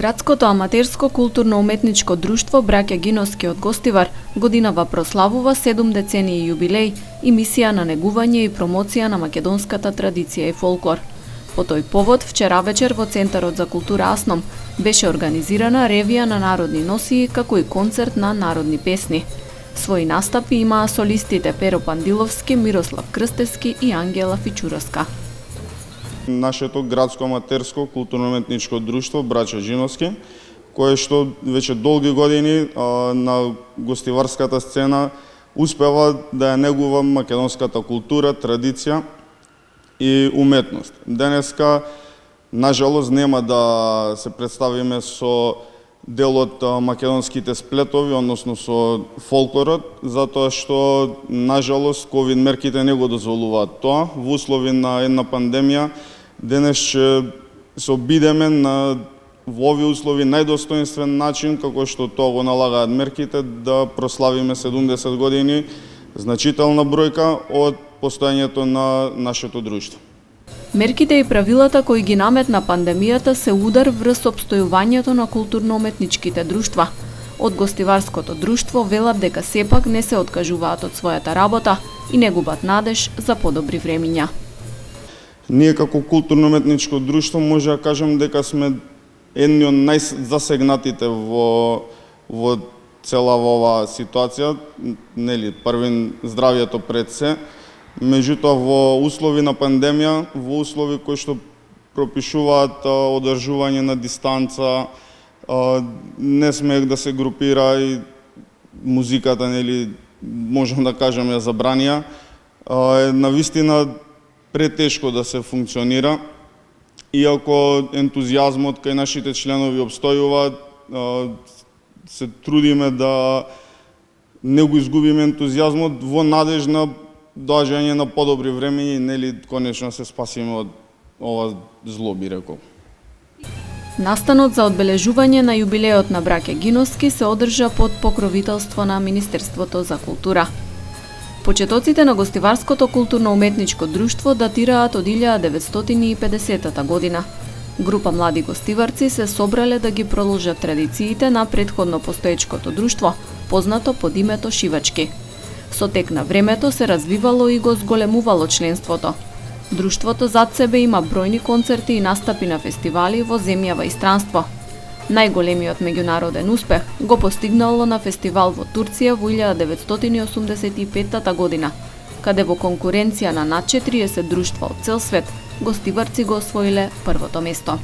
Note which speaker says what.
Speaker 1: Градското аматерско културно-уметничко друштво Браќа Гиновски од Гостивар годинава прославува 7 децении јубилеј и мисија на негување и промоција на македонската традиција и фолклор. По тој повод, вчера вечер во Центарот за култура Асном беше организирана ревија на народни носии како и концерт на народни песни. Своји настапи имаа солистите Перо Пандиловски, Мирослав Крстевски и Ангела Фичуровска.
Speaker 2: Нашето градско аматерско културно-уметничко друштво Браќа Гиновски, кое што веќе долги години на гостиварската сцена успева да ја негува македонската култура, традиција и уметност. Денеска, нажалост, нема да се представиме со дел од македонските сплетови, односно со фолклорот, затоа што, нажалост, ковид мерките не го дозволуваат тоа. Во услови на една пандемија, денес ќе се обидеме во овие услови најдостоинствен начин, како што тоа го налагаат мерките, да прославиме 70 години, значителна бројка од постојањето на нашето друштво.
Speaker 1: Мерките и правилата кои ги наметна пандемијата се удар врз опстојувањето на културно-уметничките друштва. Од гостиварското друштво велат дека сепак не се откажуваат од својата работа и не губат надеж за подобри времиња.
Speaker 2: Ние како културно-уметничко друштво може да кажем дека сме едни од најзасегнатите во цела оваа ситуација, нели, првин здравјето пред се. Меѓутоа, во услови на пандемија, во услови кои што пропишуваат одржување на дистанца, не смех да се групира и музиката, нели, можам да кажем, ја забранија, навистина претешко да се функционира, иако ентузијазмот кај нашите членови обстојува, се трудиме да не го изгубиме ентузијазмот во надеж на доаѓање на подобри времења и нели конечно се спасиме од ова зло, би рекол.
Speaker 1: Настанот за одбележување на јубилеот на Браќа Гиновски се одржа под покровителство на Министерството за култура. Почетоците на гостиварското културно-уметничко друштво датираат од 1950 година. Група млади гостиварци се собрале да ги продолжат традициите на претходно постоечкото друштво, познато под името Шивачки. Со тек на времето се развивало и го зголемувало членството. Друштвото зад себе има бројни концерти и настапи на фестивали во земјава и странство. Најголемиот меѓународен успех го постигнало на фестивал во Турција во 1985 година, каде во конкуренција на над 40 друштва од цел свет, гостиварци го освоиле првото место.